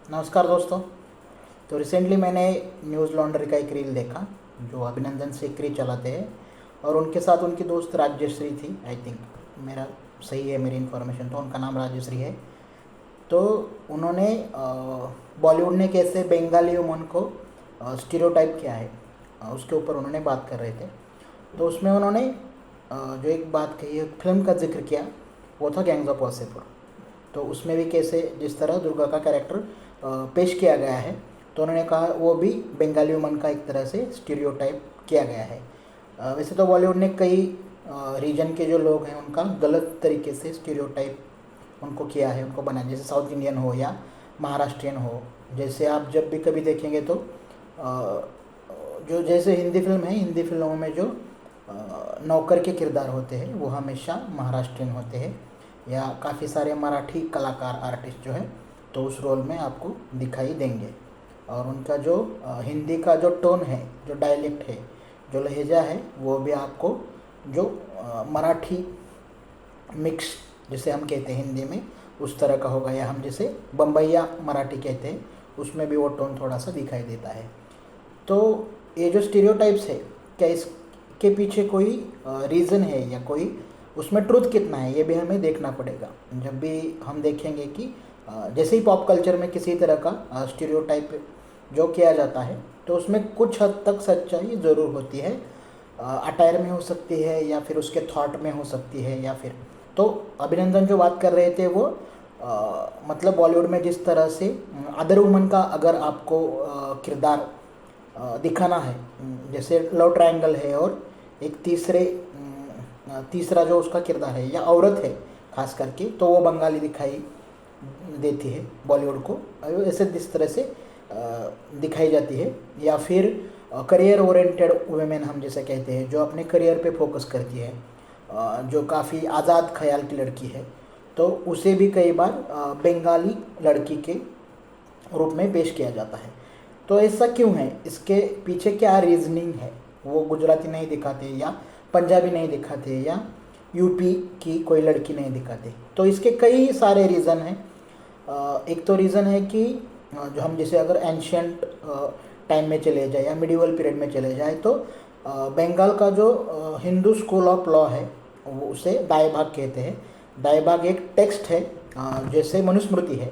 नमस्कार दोस्तों। तो रिसेंटली मैंने न्यूज़ लॉन्ड्री का एक रील देखा जो अभिनंदन सीकरी चलाते हैं और उनके साथ उनकी दोस्त राजश्री थी। आई थिंक मेरा सही है, मेरी इन्फॉर्मेशन तो उनका नाम राजश्री है। तो उन्होंने बॉलीवुड ने कैसे बंगाली वुमन को स्टीरियोटाइप किया है, उसके ऊपर उन्होंने बात कर रहे थे। तो उसमें उन्होंने जो एक बात कही, एक फिल्म का जिक्र किया, वो था गैंग्स ऑफ वासेपुर। तो उसमें भी कैसे जिस तरह दुर्गा का कैरेक्टर पेश किया गया है, तो उन्होंने कहा वो भी बंगाली वुमन का एक तरह से स्टीरियोटाइप किया गया है। वैसे तो बॉलीवुड ने कई रीजन के जो लोग हैं उनका गलत तरीके से स्टीरियोटाइप उनको किया है, उनको बनाया, जैसे साउथ इंडियन हो या महाराष्ट्रियन हो। जैसे आप जब भी कभी देखेंगे तो जो जैसे हिंदी फिल्म है, हिंदी फिल्मों में जो नौकर के किरदार होते हैं वो हमेशा महाराष्ट्रियन होते हैं, या काफ़ी सारे मराठी कलाकार आर्टिस्ट जो है तो उस रोल में आपको दिखाई देंगे। और उनका जो हिंदी का जो टोन है, जो डायलेक्ट है, जो लहजा है, वो भी आपको जो मराठी मिक्स जिसे हम कहते हैं हिंदी में उस तरह का होगा, या हम जिसे बम्बैया मराठी कहते हैं उसमें भी वो टोन थोड़ा सा दिखाई देता है। तो ये जो स्टीरियोटाइप्स है, क्या इसके पीछे कोई रीज़न है या कोई उसमें ट्रुथ कितना है, ये भी हमें देखना पड़ेगा। जब भी हम देखेंगे कि जैसे ही पॉप कल्चर में किसी तरह का स्टीरियोटाइप जो किया जाता है तो उसमें कुछ हद तक सच्चाई ज़रूर होती है। अटायर में हो सकती है या फिर उसके थॉट में हो सकती है, या फिर तो अभिनंदन जो बात कर रहे थे वो मतलब बॉलीवुड में जिस तरह से अदर वुमन का अगर आपको किरदार दिखाना है, जैसे लव ट्रायंगल है और एक तीसरा जो उसका किरदार है या औरत है खास करके, तो वो बंगाली दिखाई देती है बॉलीवुड को, ऐसे जिस तरह से दिखाई जाती है। या फिर करियर ओरिएंटेड वुमेन हम जैसे कहते हैं, जो अपने करियर पे फोकस करती है, जो काफ़ी आज़ाद ख्याल की लड़की है, तो उसे भी कई बार बंगाली लड़की के रूप में पेश किया जाता है। तो ऐसा क्यों है, इसके पीछे क्या रीजनिंग है? वो गुजराती नहीं दिखाते या पंजाबी नहीं दिखाते या यूपी की कोई लड़की नहीं दिखाते, तो इसके कई सारे रीज़न हैं। एक तो रीज़न है कि जो हम जैसे अगर एंशियंट टाइम में चले जाए या मिडिवल पीरियड में चले जाए, तो बंगाल का जो हिंदू स्कूल ऑफ लॉ है वो उसे दाई भाग कहते हैं। दाई भाग एक टेक्स्ट है, जैसे मनुस्मृति है।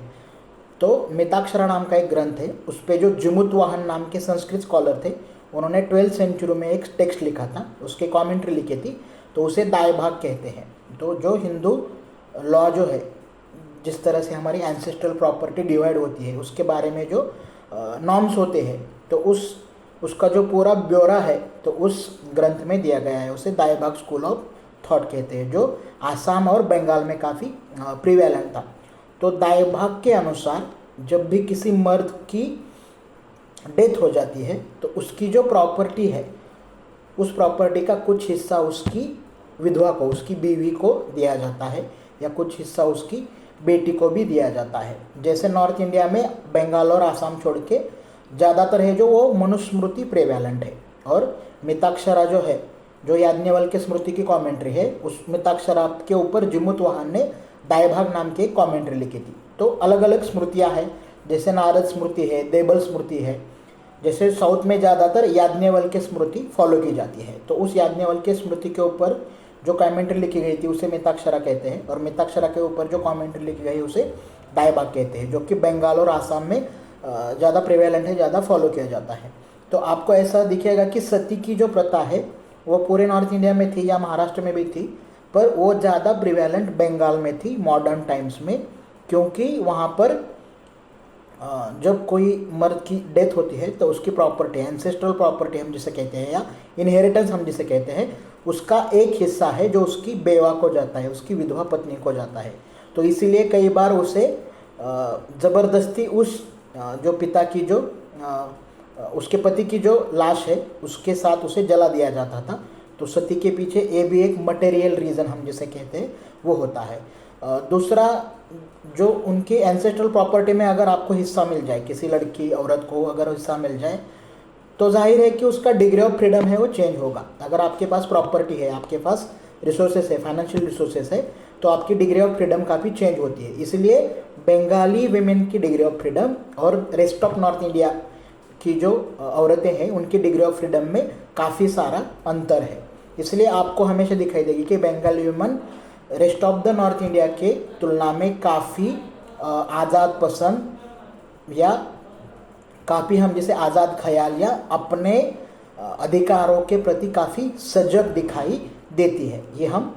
तो मिताक्षरा नाम का एक ग्रंथ है, उस पर जो जिमुतवाहन नाम के संस्कृत स्कॉलर थे उन्होंने 12वीं सेंचुरी में एक टेक्स्ट लिखा था, उसके कमेंट्री लिखी थी, तो उसे दाई भाग कहते हैं। तो जो हिंदू लॉ जो है, जिस तरह से हमारी एंसेस्ट्रल प्रॉपर्टी डिवाइड होती है, उसके बारे में जो नॉर्म्स होते हैं, तो उसका जो पूरा ब्यौरा है तो उस ग्रंथ में दिया गया है, उसे दाई भाग स्कूल ऑफ थॉट कहते हैं, जो आसाम और बंगाल में काफ़ी प्रिवेलेंट था। तो दाई भाग के अनुसार जब भी किसी मर्द की डेथ हो जाती है तो उसकी जो प्रॉपर्टी है, उस प्रॉपर्टी का कुछ हिस्सा उसकी विधवा को, उसकी बीवी को दिया जाता है, या कुछ हिस्सा उसकी बेटी को भी दिया जाता है। जैसे नॉर्थ इंडिया में बंगाल और आसाम छोड़ के ज़्यादातर है जो वो मनुस्मृति प्रेवेलेंट है, और मिताक्षरा जो है, जो याज्ञवल्क्य स्मृति की कमेंट्री है, उस मिताक्षरा के ऊपर जिमुतवाहन ने दाई भाग नाम की एक कमेंट्री लिखी थी। तो अलग अलग स्मृतियाँ हैं, जैसे नारद स्मृति है, देबल स्मृति है। जैसे साउथ में ज़्यादातर याज्ञवल्क्य स्मृति फॉलो की जाती है, तो उस याज्ञवल्क्य स्मृति के ऊपर जो कमेंट्री लिखी गई थी उसे मिताक्षरा कहते हैं, और मिताक्षरा के ऊपर जो कमेंट्री लिखी गई उसे दाई भाग कहते हैं, जो कि बंगाल और आसाम में ज़्यादा प्रिवेलेंट है, ज़्यादा फॉलो किया जाता है। तो आपको ऐसा दिखेगा कि सती की जो प्रथा है वो पूरे नॉर्थ इंडिया में थी या महाराष्ट्र में भी थी, पर वो ज़्यादा प्रिवेलेंट बंगाल में थी मॉडर्न टाइम्स में, क्योंकि वहाँ पर जब कोई मर्द की डेथ होती है तो उसकी प्रॉपर्टी, एंसेस्ट्रल प्रॉपर्टी हम जिसे कहते हैं, या इनहेरिटेंस हम जिसे कहते हैं, उसका एक हिस्सा है जो उसकी बेवा को जाता है, उसकी विधवा पत्नी को जाता है। तो इसीलिए कई बार उसे ज़बरदस्ती उस जो पिता की जो उसके पति की जो लाश है उसके साथ उसे जला दिया जाता था। तो सती के पीछे ये भी एक मटेरियल रीज़न हम जिसे कहते हैं वो होता है। दूसरा, जो उनके एंसेस्ट्रल प्रॉपर्टी में अगर आपको हिस्सा मिल जाए, किसी लड़की औरत को अगर हिस्सा मिल जाए, तो जाहिर है कि उसका डिग्री ऑफ फ्रीडम है वो चेंज होगा। अगर आपके पास प्रॉपर्टी है, आपके पास रिसोर्सेस है, फाइनेंशियल रिसोर्सेस है, तो आपकी डिग्री ऑफ फ्रीडम काफ़ी चेंज होती है। इसलिए बंगाली वीमेन की डिग्री ऑफ फ्रीडम और रेस्ट ऑफ नॉर्थ इंडिया की जो औरतें हैं उनकी डिग्री ऑफ फ्रीडम में काफ़ी सारा अंतर है। इसलिए आपको हमेशा दिखाई देगी कि Bengali woman rest of the north India के तुलना में काफ़ी आज़ाद पसंद या काफ़ी हम जैसे आज़ाद ख्याल या अपने अधिकारों के प्रति काफ़ी सजग दिखाई देती है। ये हम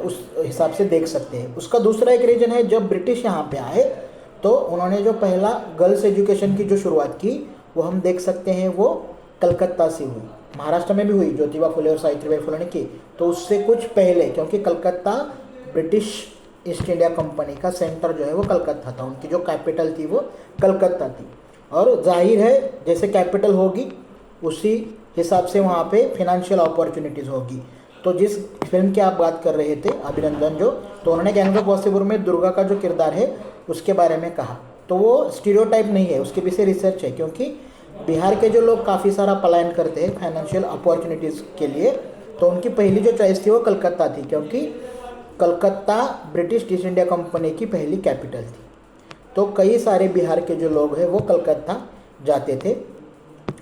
उस हिसाब से देख सकते हैं। उसका दूसरा एक रीज़न है, जब ब्रिटिश यहाँ पे आए तो उन्होंने जो पहला गर्ल्स एजुकेशन की जो शुरुआत की वो हम देख सकते हैं वो कलकत्ता से हुई। महाराष्ट्र में भी हुई, ज्योतिबा फुले और सावित्रीबाई फुले ने की, तो उससे कुछ पहले, क्योंकि Calcutta British east India company का सेंटर जो है वो कलकत्ता था, उनकी जो कैपिटल थी वो कलकत्ता थी। और जाहिर है जैसे कैपिटल होगी उसी हिसाब से वहाँ पे फिनेंशियल अपॉर्चुनिटीज़ होगी। तो जिस फिल्म की आप बात कर रहे थे अभिनंदन जो, तो उन्होंने गैंग्स ऑफ वासेपुर में दुर्गा का जो किरदार है उसके बारे में कहा, तो वो स्टीरियोटाइप नहीं है, उसके पीछे रिसर्च है। क्योंकि बिहार के जो लोग काफ़ी सारा पलायन करते हैं फाइनेंशियल अपॉर्चुनिटीज़ के लिए, तो उनकी पहली जो चॉइस थी वो कलकत्ता थी, क्योंकि Calcutta British east India company की पहली कैपिटल थी। तो कई सारे बिहार के जो लोग हैं वो कलकत्ता जाते थे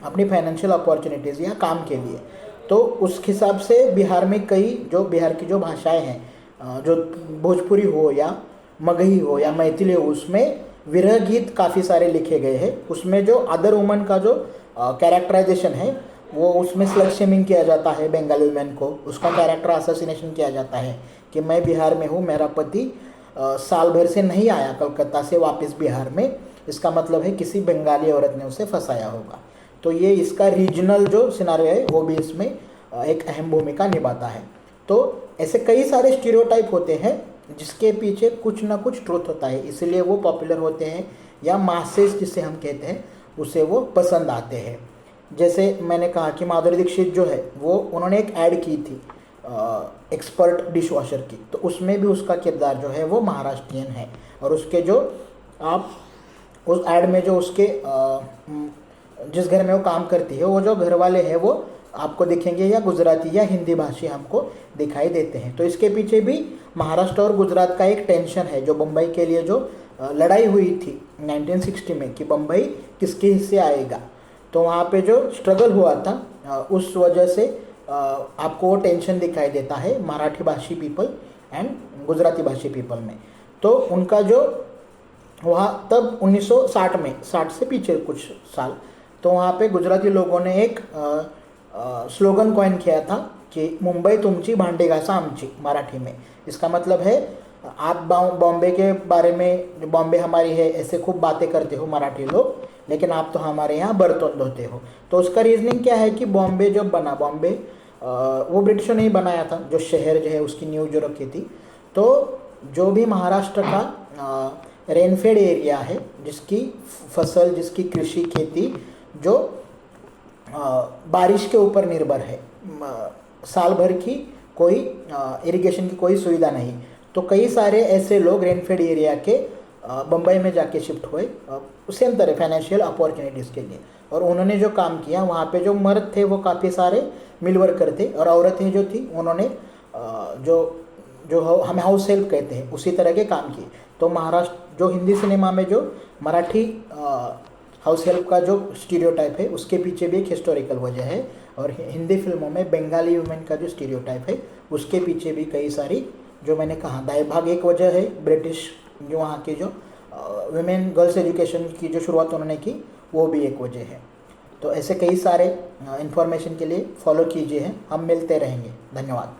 अपनी फाइनेंशियल अपॉर्चुनिटीज़ या काम के लिए। तो उस हिसाब से बिहार में कई जो बिहार की जो भाषाएं हैं, जो भोजपुरी हो या मगही हो या मैथिली हो, उसमें विरह गीत काफ़ी सारे लिखे गए हैं। उसमें जो अदर वुमन का जो कैरेक्टराइजेशन है वो उसमें स्लग शेमिंग किया जाता है बंगाली वुमेन को, उसका कैरेक्टर असैसिनेशन किया जाता है कि मैं बिहार में हूँ, मेरा पति साल भर से नहीं आया कलकत्ता से वापस बिहार में, इसका मतलब है किसी बंगाली औरत ने उसे फंसाया होगा। तो ये इसका रीजनल जो सिनारियो है वो भी इसमें एक अहम भूमिका निभाता है। तो ऐसे कई सारे स्टीरियोटाइप होते हैं जिसके पीछे कुछ ना कुछ ट्रुथ होता है, इसलिए वो पॉपुलर होते हैं या मासेस जिसे हम कहते हैं उसे वो पसंद आते हैं। जैसे मैंने कहा कि माधुरी दीक्षित जो है वो उन्होंने एक ऐड की थी एक्सपर्ट डिश वॉशर की, तो उसमें भी उसका किरदार जो है वो महाराष्ट्रियन है। और उसके जो आप उस ऐड में जो उसके जिस घर में वो काम करती है वो जो घर वाले हैं वो आपको दिखेंगे या गुजराती या हिंदी भाषी हमको दिखाई देते हैं। तो इसके पीछे भी महाराष्ट्र और गुजरात का एक टेंशन है, जो बम्बई के लिए जो लड़ाई हुई थी 1960 में कि बम्बई किसके हिस्से आएगा, तो वहाँ पे जो स्ट्रगल हुआ था उस वजह से आपको वो टेंशन दिखाई देता है मराठी भाषी पीपल एंड गुजराती भाषी पीपल में। तो उनका जो वहाँ तब 1960 में, 60 से पीछे कुछ साल, तो वहाँ पे गुजराती लोगों ने एक स्लोगन कॉइन किया था कि मुंबई तुमची भांडी घासा आमची, मराठी में। इसका मतलब है आप बॉम्बे के बारे में, बॉम्बे हमारी है ऐसे खूब बातें करते हो मराठी लोग, लेकिन आप तो हमारे यहाँ बर्तन धोते हो। तो उसका रीजनिंग क्या है कि बॉम्बे जब बना, बॉम्बे वो ब्रिटिशों ने ही बनाया था, जो शहर जो है उसकी नींव जो रखी थी। तो जो भी महाराष्ट्र का रेनफेड एरिया है, जिसकी फसल, जिसकी कृषि खेती जो बारिश के ऊपर निर्भर है, साल भर की कोई इरिगेशन की कोई सुविधा नहीं, तो कई सारे ऐसे लोग रेनफेड एरिया के बम्बई में जाके शिफ्ट हुए सेम तरह फाइनेंशियल अपॉर्चुनिटीज़ के लिए। और उन्होंने जो काम किया वहाँ पे जो मर्द थे वो काफ़ी सारे मिल वर्कर थे, और औरतें जो थी उन्होंने जो हमें हाउस हेल्प कहते हैं उसी तरह के काम किए। तो महाराष्ट्र जो हिंदी सिनेमा में जो मराठी हाउस हेल्प का जो स्टीरियोटाइप है उसके पीछे भी एक हिस्टोरिकल वजह है, और हिंदी फिल्मों में बंगाली वुमेन का जो स्टीरियोटाइप है उसके पीछे भी कई सारी, जो मैंने कहा, दाएं भाग एक वजह है, ब्रिटिश जो वहाँ के जो वुमेन गर्ल्स एजुकेशन की जो शुरुआत उन्होंने की वो भी एक वजह है। तो ऐसे कई सारे इन्फॉर्मेशन के लिए फॉलो कीजिए, हम मिलते रहेंगे। धन्यवाद।